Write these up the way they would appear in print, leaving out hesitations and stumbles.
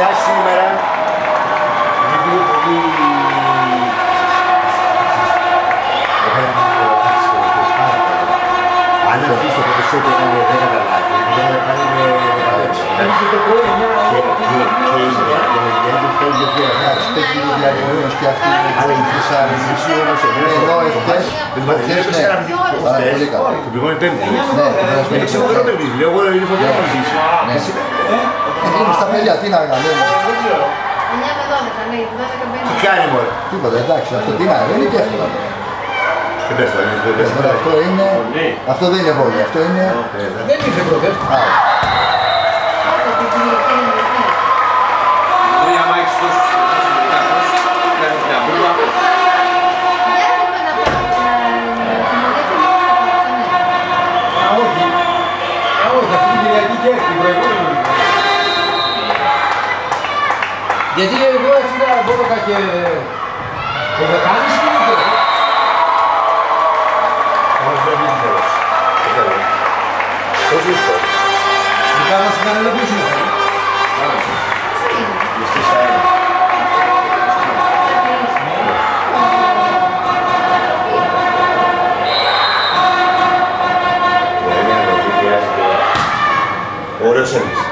εσάς σήμερα, γιατί είναι πολύ... Αν αυτοί στο πρωτοσέτο έκανε 10 τα λάθη, δεν θα πάνε με 16. Και η Διάννη του κάνει δύο διαδράσεις. Παίζει δύο διαδρομένους και αυτή είναι η Θεσσάλη. Εδώ εχθές, πάρα πολύ καλά. Το πηγόνι πέμπτη. Ναι, ξέρω δεν το βρεις, λέω εγώ είναι φωτιά να ζήσει. Είναι στα παιδιά, τι να κάνουμε. 9 με 12, ναι, 12 μπαίνει. Τι κάνει μωρέ. Τίποτα, εντάξει, αυτό τι να είναι, δεν είναι και εύκολα. Αυτό δεν είναι βόλιο, αυτό είναι... Δεν ήρθε προχθές. Γιατί εγώ έφυγα Μπόρκα και το Δεκάνης και δεν θέλω. Όμως δεν είναι τέλος. Πώς είσαι τώρα.Ικά μας την άλλη ποιος είναι. Είστε σαν ένα. Ωραίος έρχεσαι.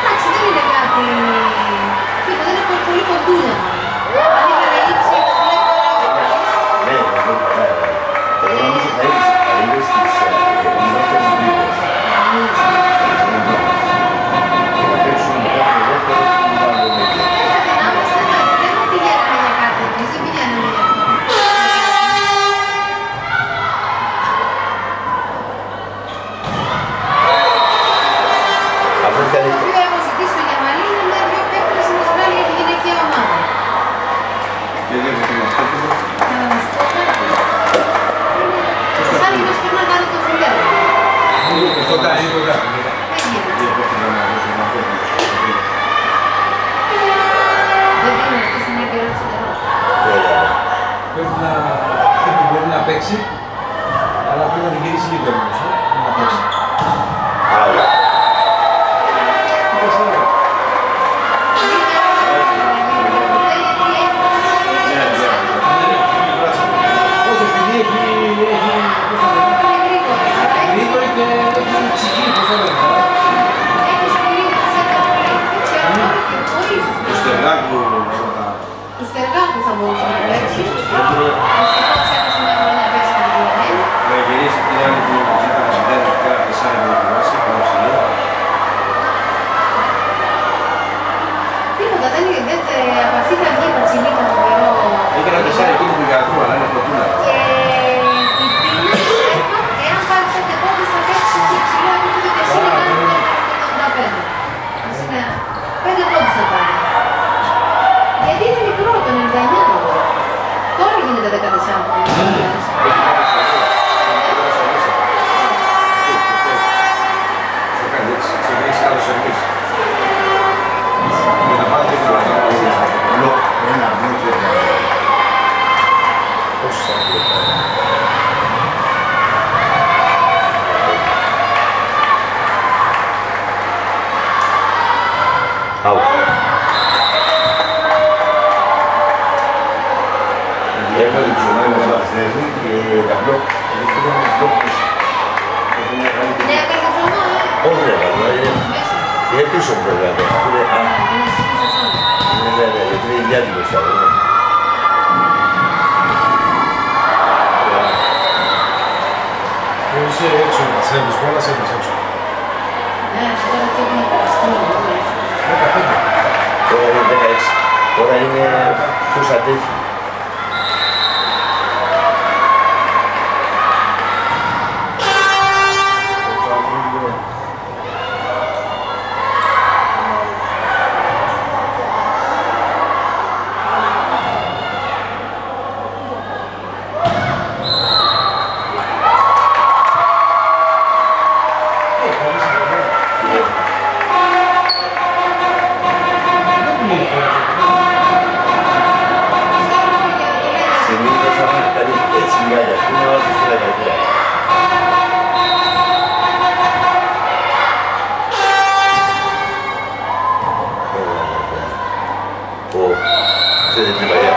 Εντάξει, δεν είναι κάτι... Τίποτα, δεν είναι πολύ κοντούλια μόνο. Αν είχαμε ύψη, το βλέπω τώρα και καλά. Ναι, εγώ νομίζω θα είδες τις νότες μπρίδες. Και να παίξουν μετά το δεύτερο που βάλω μέσα. Έπρεπε να είμαστε, δεν πηγαίναμε για κάτι εμείς, δεν πηγαίναμε για αυτό. Αυτό ήταν Το οποίο έχω ζητήσει στο Γιαμαλή είναι με δύο παίκτες να μας βγάλει για τη γυναικεία ομάδα. Να σου πω κάτι. Στο χάρη μας πρέπει να κάνω το φιλέρο. Κοντά, είναι κοντά. Δεν γίνεται. Δεν δίνει αυτό στην έγκαιρα της εδώ. Πρέπει να... μπορεί να παίξει, αλλά πρέπει να την γυρίσει λίγο όμως, να παίξει. Άρα. Όχι, επειδή έχει... γρήγορη και έχει ψυχή, πώς το λένε. Του Στεργάκου θα μπορούσε να παίξει. Δυστυχώς έχασε μια χρονιά παίξει την Βουλιαμένη. Τίποτα, από αυτή θα βγει η Πατσινίκα τον καιρό. Και η Τίνα, εάν πάρει 5 πόντους θα παίξει στο υψηλό επίπεδο και εσύ να κάνει το 85. Ας είναι 5 πόντους θα πάρει. Γιατί είναι μικρό το 99. Τώρα γίνεται 14 πόντους. Είναι πίσω μου βέβαια, γιατί είναι διάδικος θα βρω. Είσαι έξω, σέρβις, πολλά σέρβις έξω. Ναι, τώρα τι έχουν περαστεί. 15. Τώρα είναι 16. Τώρα είναι ποιος αντέχει. Αυτή είναι την παλιά.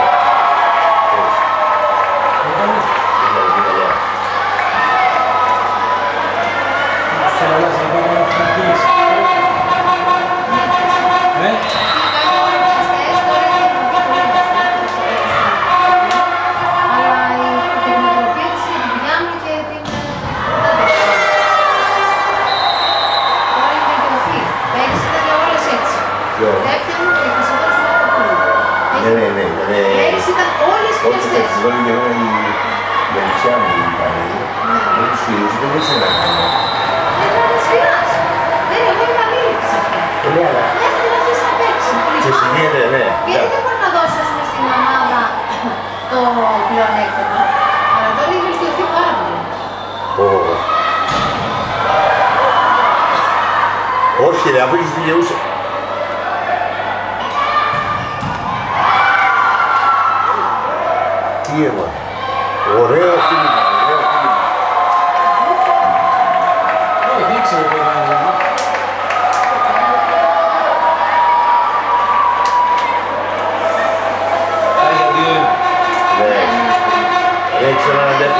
Πέρυσι ήταν όλες πιαστές. Εγώ είμαι η ανιψιά μου η Παναγία. Με τους φίλους δεν ήξερα να κάνω. Δεν θα τα σφυράς. Δεν εγώ είμαι αμήλικη σε αυτά. Ναι, αλλά... Μέχρι να αφήσεις να παίξει. Και συνήθω, ναι. Γιατί δεν μπορεί να δώσει ας πούμε στην ομάδα το πλεονέκτημα. Αλλά τώρα έχει βελτιωθεί πάρα πολύ. Όχι ρε, αφού έχεις δικαιούσε. Τι έβα. Ωραίο κίνημα, ωραίο κίνημα. Δείξε το πράγμα. Δεν ξέρω αν δεν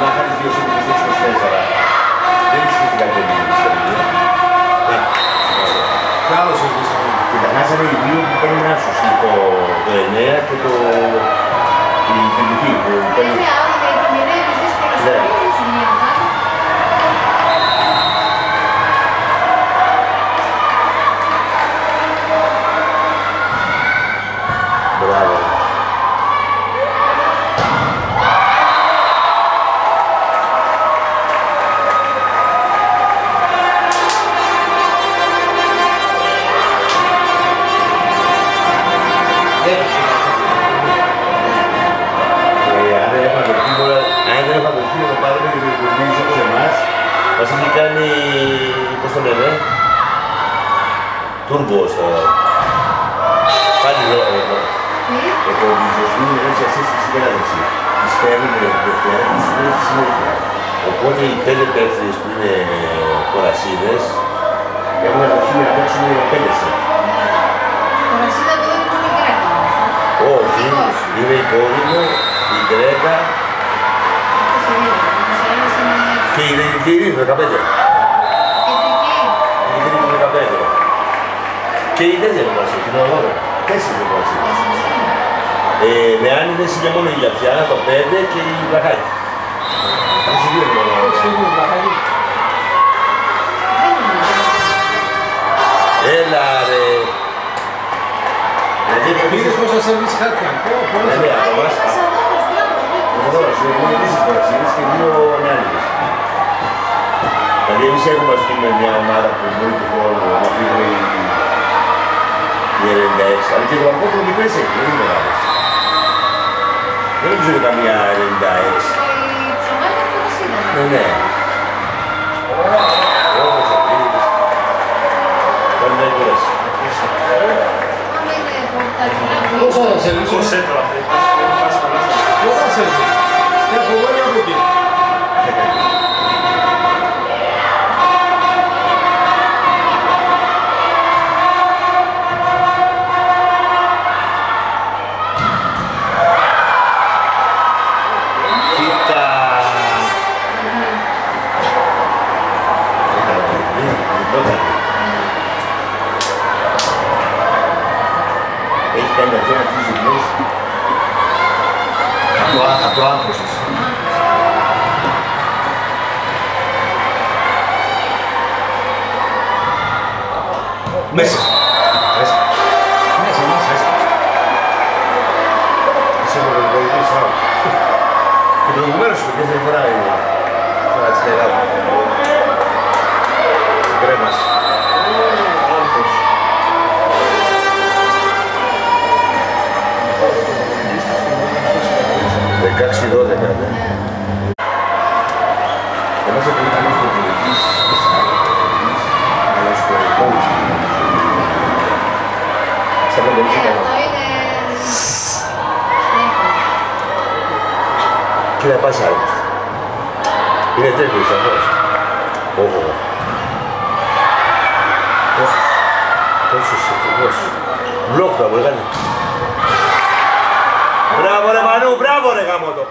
να χάρεις 2 σύμβουλες 24. Δεν είσαι στην καλύτερη ιστορία. Καλώς ήρθες. Κοίτα, χάσαμε οι δύο που παίρνουν άσους, το 9 και το... η τελική που παίρνουν... Είναι άλλο με τη μοιραία της δύσκολης ιστορίας σου βγαίνει κάτι. Μπράβο. Αν δεν έχω απευθύνει να το πάρουμε και το υπολογίζει όπως εμάς, μας έχει κάνει, πώς το λένε, τούρμπο στο... Πάλι εδώ, υπολογίζουν έτσι αυτές τις συγκράτηση. Τις παίρνουν την Δευτέρα και τις στέλνουν στη συνέχεια. Οπότε οι 5 παίκτες που είναι κορασίδες έχουν απευθύνει να παίξουν 5 σετ. Κορασίδα εδώ δεν είναι η Γκρέκα. Όχι, είναι η κόρη μου, η Γκρέκα και η Δελικήρη του 15. Η Δελικήρη του 15. Και η τέτοια του Μασίου, την Οδόρα. 4 του Μασίου. Με άνιδες είναι μόνο η Γιαφιάνα, το 5 και η Βλαχάκη. Έχει δύο μόνο. Έλα ρε. Είδες πόσα σερβίς χάθηκαν. Ναι, από εμάς. Οδόρας, είναι επίσης κορασίδες και 2 νεάνιδες. Δηλαδή εμείς έχουμε ας πούμε μια ομάδα που μπορεί του χρόνου να φύγουν οι 96, αλλά και το Βαρκόπουλο μικρές έχει, δεν είναι μεγάλες. Δεν νομίζω ότι καμία 96. Ναι, ναι. Όπως απλήρες. Πάνε να κουράσει. Πόσα σερβίς. Πόσα σερβίς. Και από εδώ και από εκεί. Έχει κάνει αυτή να αφήσει γλώσς από το άγχος. Μέσα. Μέσα. Μέσα, μέσα. Είσαι με τον βοηθής άλλο. Και προηγουμένως σου δεύτερη φορά είναι. Φορά της Ελλάδας. Γκρέμας. Άγχος. 16-12, ναι. Εμάς έχουμε κάνει στο πολιτής, αλλά στο coach. Στα πεντελής έκανα. Και να πας άλλο. Είναι τέτοιο, σαφώς. Πόσους ευτυχώς. Μπλοκ θα μπορεί κάνει. Μπράβο ρε Μανού, μπράβο ρε γαμώτο.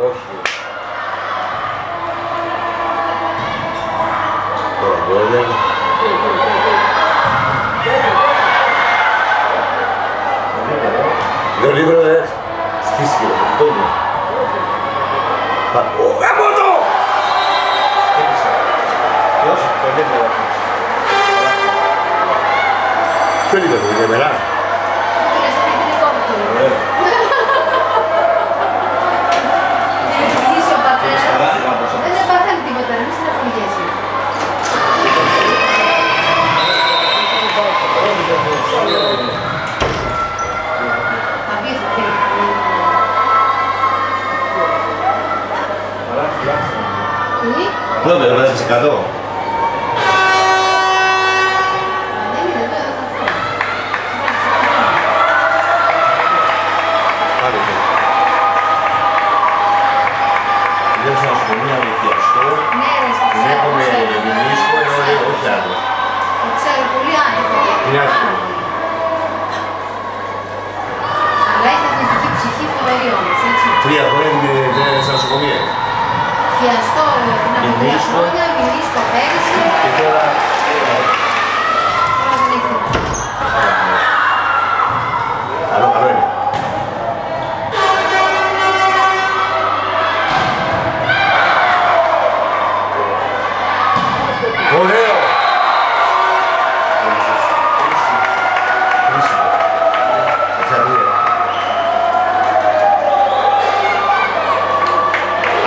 Όχι. Τώρα μπορεί. Λίγο λίγο σκίστηκε το πόδι. Ω γαμώτο! Ποιος, το λέτε εδώ. Ποιο είναι το για μένα. Είναι στο πιθανικό μου το λέω. Ο πατέρας δεν έπαθαν τίποτα, μην συνεχογέσαι. Πότε δεν βάζεις 100. Δεν είναι εδώ, Άντε το. Δεν σου ασχολούμαι με χειαστό. ναι ρε, στο Δεν ξέρω, έχουμε το ξέρω, μηνύσκο, όχι άλλο. το ξέρω, πολύ άτυπο Είναι πάρα άτυπο. πολύ. Αλλά έχει αθλητική ψυχή φοβερή όμως, έτσι. 3 χρόνια είναι στα νοσοκομεία. Χιαστό πριν από 3 Μηνύσκο. χρόνια, μηνύσκο πέρυσι, Και τώρα... τώρα δεν έχει τίποτα. Καλό είναι. Ωραίο!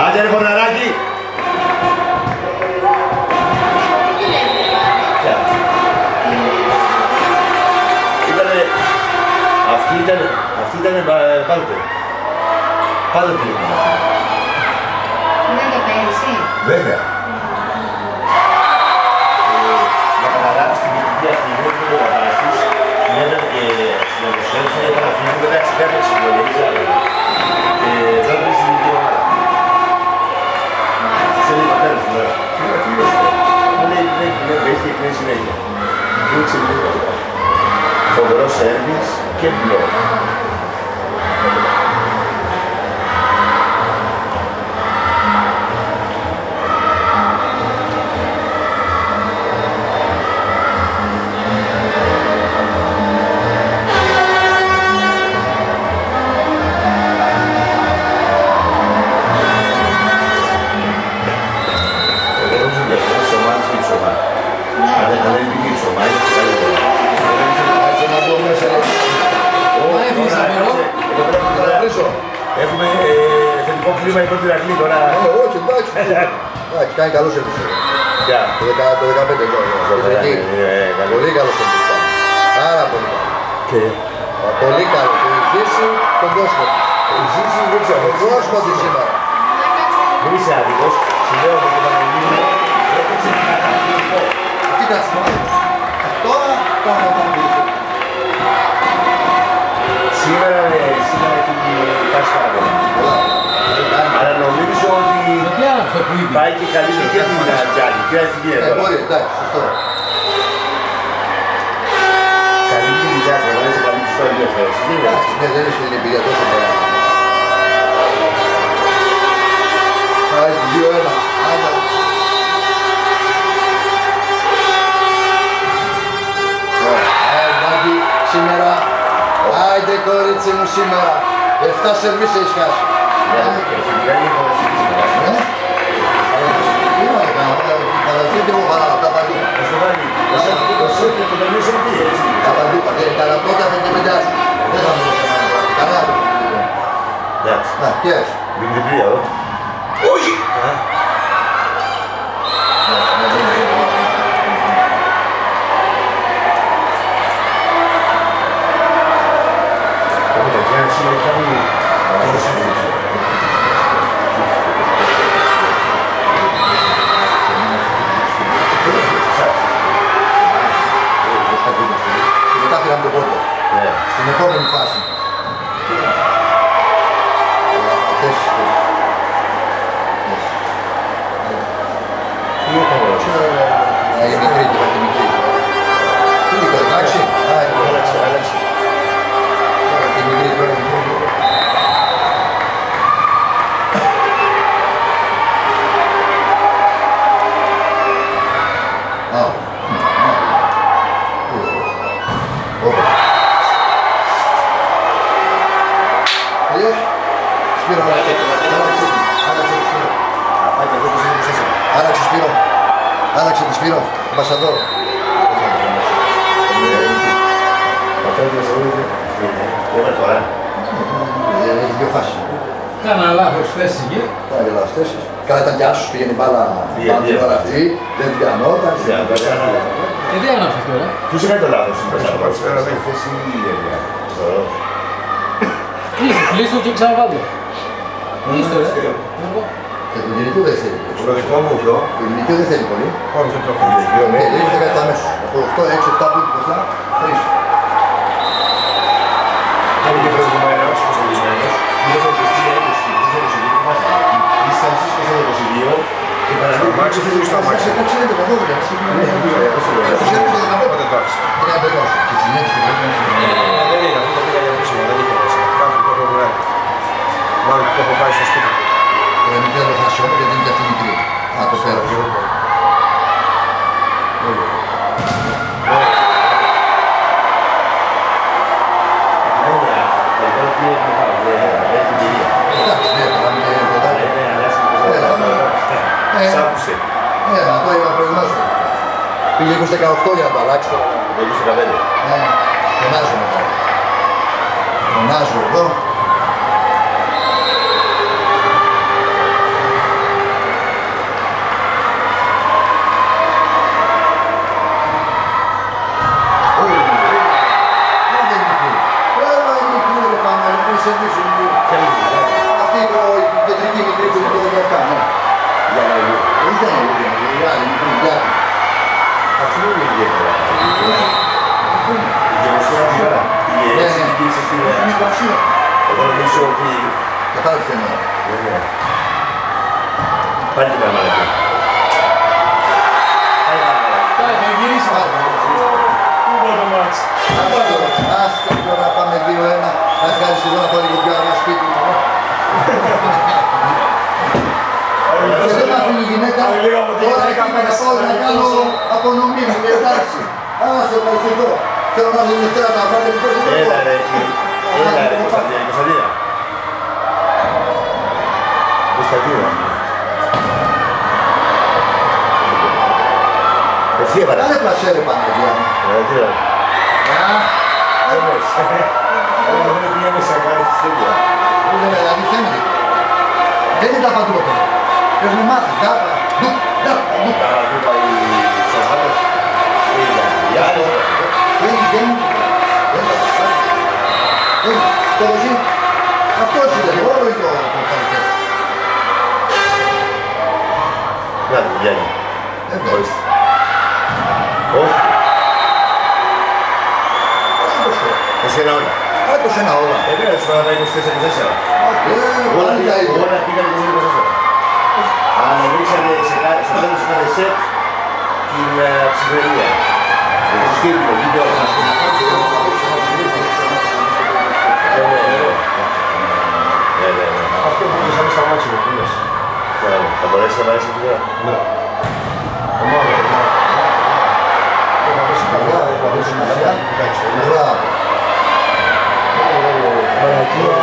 Άντε ρε Πορναράκη! Τι λέγεται πάλι. Αυτή ήταν πάντοτε. Πάντοτε ήταν. Είναι για πέρυσι. Βέβαια. Να καταλάβεις την κοινωνική αυτή, δεν είναι ο Βαράστης, γινόταν και στην Ανοσφαίρωση, ήταν αφήνει μεταξύ κάποια συμβολίες, και δεν βρει στην ίδια ομάδα. Σε λίγο πατέρας του λέω, τι λες τώρα, μου λέει παίζει και κλείνει συνέχεια. Και είναι ξεμιλικό. Φοβερό σέρβις και μπλοκ. Έχουμε θετικό κλίμα υπό την Αγγλή τώρα. Όχι, εντάξει. Εντάξει, κάνει καλό σερβις. Ποια? Το 15 πολύ καλό σερβις. Πάρα πολύ καλό. Και Πολύ καλό. Και η Ζήση τον κόσμο. η Ζήση δεν ξέρω. Τον κόσμο της σήμερα. Δεν είσαι άδικος. Σου λέω με τον Παναγίνη έπαιξε καταπληκτικό. Τι κάτσε τώρα κάνω το πίσω. Σήμερα έχει φτάσει πάρα πολύ. Αλλά νομίζω ότι πάει και καλύτερα και την Τζάνη. Και εθνική εδώ. Μπορεί, εντάξει, σωστό. Καλή την Τζάνη, αλλά είσαι καλή της τώρα δύο φορές. Εντάξει, ναι, δεν έχει την εμπειρία τόσο πολλά. Πάει 2-1. Άντα. Άιντε σήμερα. Άιντε κορίτσι μου σήμερα. 7 σερβίς έχεις χάσει. Δεν έχω σήμερα. Τι να κάνω, παραδείγματος και εγώ παράδω, τα παντού. Τα παντού, τα πρώτα θα είναι πεντά σου. Δεν θα μου δώσω να γράφει, κανένα το Εντάξει. να, ποιες. Μην την πλήρω εδώ. Όχι! Και μετά πήραμε το πόρτο. Στην επόμενη φάση. Θέσεις. Η μικρή, τη μικρή. Τι είναι, εντάξει. Άλλαξε. Σπύρο. Άλλαξε Σπύρο. Άλλαξε τη Σπύρο. Μπασαδόρ. Έχει δύο φάσεις. Κάνα λάθος θέση εκεί. Κάνα λάθος θέσεις. Καλά ήταν κι άσους, πήγαινε η μπάλα πάνω την ώρα αυτή. Δεν την πιανόταν. Τι έκανα αυτό τώρα. Ποιος έκανε το λάθος. Κλείστο και ξαναβάλω. Κλείστο ρε. Και τον γενικό δεν θέλει. Στο δικό μου εδώ. Το γενικό δεν θέλει πολύ. Όχι, δεν το έχω γενικό. Ήρθε κάτι αμέσως. Από 8, 6, 7 πούντι μπροστά. 3. Δεν είναι προηγουμένως, κοστολισμένος. Μήπως από το 22, η Σανσίσκο στο 22 και Σταμάξε, πού σταμάξε. Δεν ξέρετε το δόβλια. Πότε το άφησα. Δεν είναι, αυτό το πήγα για πίσημα, δεν είχε μέσα. Κάπου το έχω βγάλει. Μάλλον το έχω πάει στο σπίτι του. Δεν το χάσω, γιατί είναι και αυτή μικρή. Α, το φέρω. Εντάξει, ναι, τώρα μην είναι ποτέ. Σ' Ναι, μα το είπα προηγουμένως. Πήγε 20-18 για να το αλλάξει τώρα. 20-15. Ναι, φωνάζω μετά. Φωνάζω εδώ. Αυτή η κεντρική μικρή που είναι το 17, ναι. Για να είναι. Δεν ήταν η άλλη μικρή γιάτη. Αυτό δεν είναι ιδιαίτερα. Η γεμοσία του πέρα. Η έτσι πήγε στην... Είναι μικρασία. Εγώ νομίζω ότι... Κατάλαβες τι εννοώ. Πάλι την παραμαλακή. Πάει, θα γυρίσει. Πού μπορεί το μάτς. Άστε τώρα πάμε 2-1. Να ευχαριστήσω να πάω λίγο πιο αργά σπίτι μου. Και δεν θα φύγει η γυναίκα. Τώρα εκεί να πάω να κάνω απονομή μου. Εντάξει. Άσε ευχαριστώ. Θέλω να δω την Δευτέρα τα βράδια που πέφτει. Έλα ρε, Κωνσταντίνα. Κωνσταντίνα. Εσύ έβαλα. Κάνε πλασέρε Παναγία μου. Δεν πήγαμε σαν κάτι στη Σέντια. Δηλαδή φαίνεται. Δεν είναι τα παντού το κόμμα. Έχουμε μάθει. Δάπα, ντουπ, δάπα, ντουπ. Τα δούπα οι Σοφάτες. Οι άλλοι. Το ρογί. Αυτός είναι. Όλο είναι το καλοκαίρι. Να το Γιάννη. Όχι. Όχι. Εσένα όλα. Άκουσε ένα όλα. Βέβαια, σου φάνα τα 24-24. Όλα πήγαν 24-24. Ανεβήξανε σε τέλος είχαν σετ την ψηφερία. Το στήριο, βίντεο. Αυτό που θα μπει στα μάτια μου, πούλες. Θα μπορέσεις να βάλεις αυτή τώρα. Ναι. Ομάδα. Θα δώσει καλά, θα δώσει καλά. Μπράβο. Μαλακία.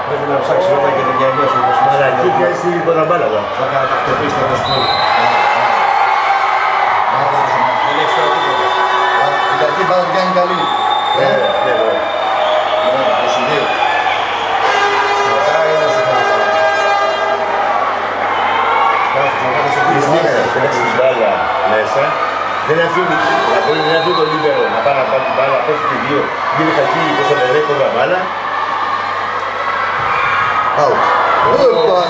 Πρέπει να ψάξει όλα και την διαρκεία σου. Μαλακία πιάζει την κονταμπάλα εδώ. Θα κατακτοποιήσει το σπίτι. Δεν έχεις τώρα τίποτα. Η κακή μπάλα την κάνει καλή. Ναι, ναι, ναι. 22. Μακάρι να σου κάνει καλά. Πέταξε την μπάλα μέσα. Δεν αφήνει, δεν αφήνει το λίμπερο να πάει να πάρει την μπάλα, πέφτει και δύο. Γίνει κακή, πως θα λένε, κόβα μπάλα. Out.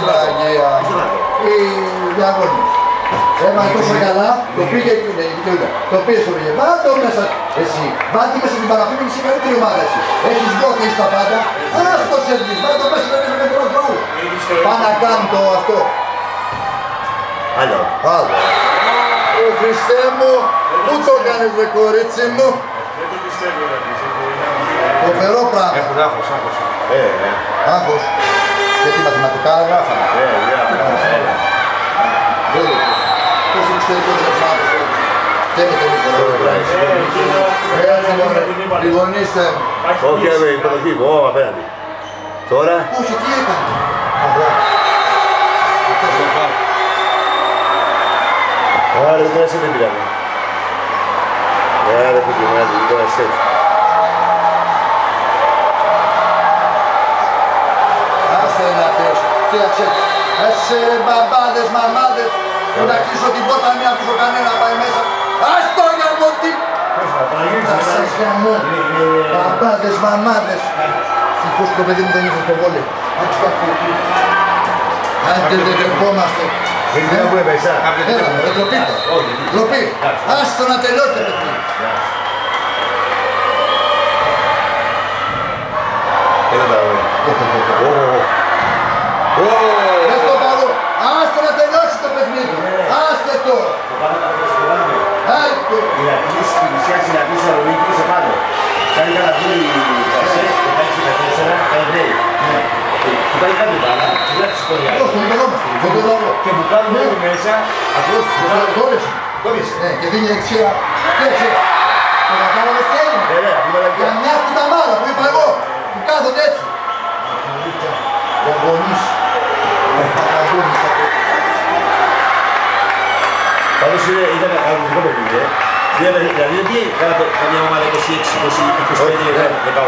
Παναγία. Οι διαγώνες. Έμανε τόσο καλά, το πήγε εκεί, το πήγε στο πήγε. Βάλτε το μέσα, εσύ. Βάλτε μέσα την παραφήνη και είσαι καλύτερη ομάδα εσύ. Έχεις γκολ και έχεις τα πάντα. Ας το σερβίς, βάλτε το μέσα με τον φάουλ. Πάνε να κάνουν το αυτό. Άλλο. Άλλο. Ω Χριστέ μου, πού το κάνεις με κορίτσι μου. Δεν το πιστεύω να πεις. Φοβερό πράγμα. Έχουν άγχος. Άγχος. Γιατί μαθηματικά γράφανε. Πώς είναι εξωτερικό τηλεφωνάτος. Φταίνετε εμείς τώρα. Λιγονίστε. Όχι, η υποδοχή, εγώ απέναντι. Τώρα. Όχι, τι έκανε. Άρα δεν δεν πήραμε. Άρα δεν πήραμε, δεν ασέτ. Άστε να πέσω. Κοίταξε. Άσε μπαμπάδες, μαμάδες. Να κλείσω την πόρτα, μην αφήσω κανένα να πάει μέσα. Ας το γαμώ τι. Θα σας γαμώ. Μπαμπάδες, μαμάδες. Ευτυχώς το παιδί μου δεν ήρθε στο βόλιο. Άντε δεν τρεπόμαστε. Δεν έχουμε μέσα. Έλα, τροπή. Τροπή. Άστο να τελειώσετε παιδί. Έλα τα ωραία. Δες το παρό. Άστο να τελειώσει το παιχνίδι. Άστε το. Άστε. Η Λατινής πλησιάζει η Λατινής Θεσσαλονίκη σε πάνω. Κάνει καταβούλη κασέ, 16-14, κάνει break. Του κάνει κάτι μπάλα, του λέει σηκώνει άλλο. Και που κάνουν όλοι μέσα, ακριβώς που κάνουν κόλλησε. Ναι, και δίνει δεξιά. Έτσι. Το κατάλαβες τι έγινε. Για μια κουταμάρα που είπα εγώ. Που κάθονται έτσι. Για γονείς. Πάντως ήταν αγωνιστικό παιχνίδι, δηλαδή δεν πήγε καμιά ομάδα 26, 25, 18.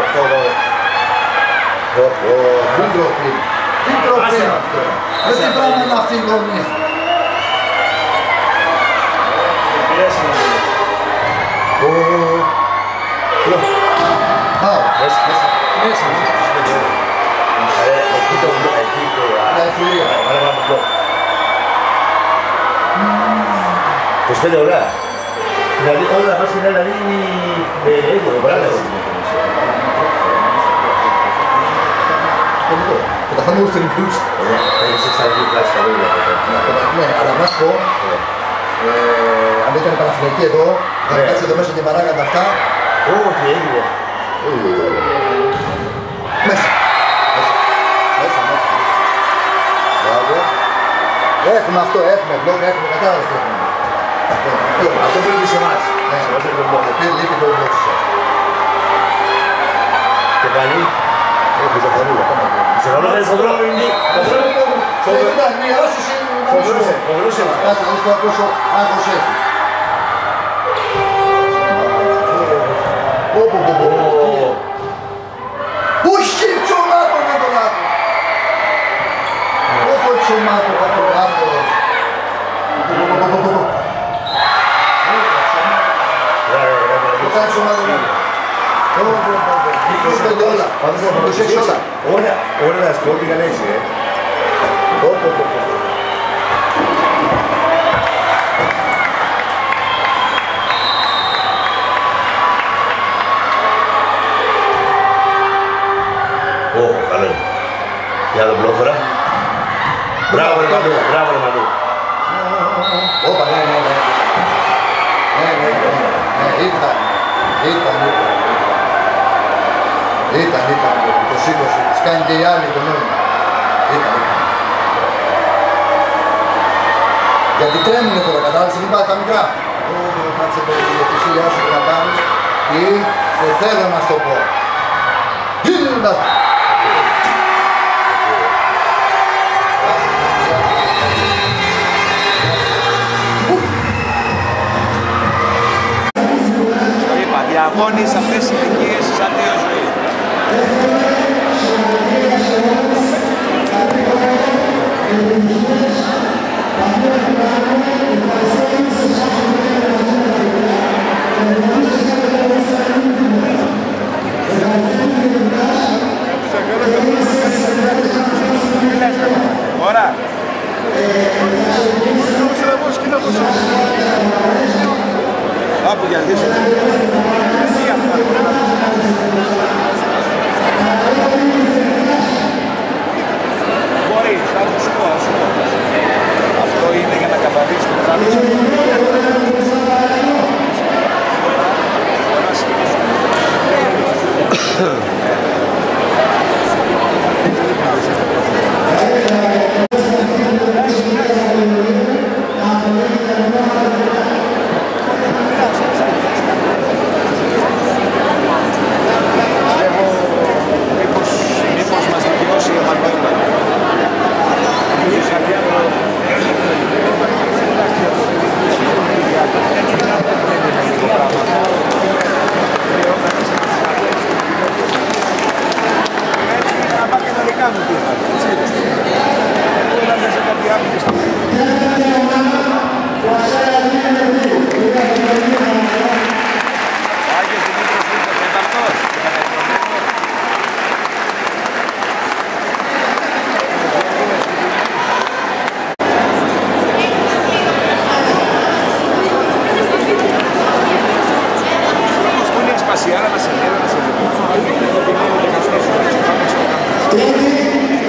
Τι τροπή. Τι τροπή αυτό. Δεν τι πράγμα είναι αυτή η γονείς. Πάω. Μέσα. Εκεί το Ελευθερία. 25 ώρα. Δηλαδή όλα τα πάσχει δηλαδή égορο, παράδειγμα. Και τα χάμε ήρθε νικούς. Έχεις εξαρτή κλάση τα λόγια. Ναι, αλλά να σου πω, αν ήταν Παναθηναϊκή εδώ, θα κάτσει εδώ μέσα και παράγανε αυτά. Τι έγινε. Μέσα. Μπράβο. Έχουμε αυτό, έχουμε μπλοκ, έχουμε κατάλαβες τι έχουμε. Αυτό που είναι σε εμάς. Λείπει το μπλοκ σας. Και πάλι. Έχω ζαχαρούλα, πάμε. Ζαχαρούλα είναι φοβρό. Φοβρούσε. Κάτσε, δεις τώρα πόσο άγχος έχει. Όχι ψωμάτο με τον άνθρωπο. Όχι ψωμάτο με τον άνθρωπο. Το κάνει ψωμάτο με τον άνθρωπο. Όλα. Τους έχεις όλα. Όλα τα σκόλ πήγαν έτσι, Καλό είναι. Για τον πλόφορα. Μπράβο ρε Μανού, μπράβο ρε Μανού. Όπα, ναι. Ήταν. Το σήκωσε, τις κάνει και οι άλλοι τον νόμο. Ήταν. Γιατί τρέμουνε τώρα, κατάλαβες, δεν πάει τα μικρά. Κάτσε το διευθυνσία σου να κάνεις ή δεν θέλω να σου το πω. Διαγώνεις αυτές τις ηλικίες σαν δύο ζωή. Ωραία. Άπου για δίσο. Μπορεί, θα σου πω. Αυτό είναι για να καθαρίσει το πράγμα. Μήπως μας δικαιώσει η Εμμανουέλα.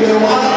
η ομάδα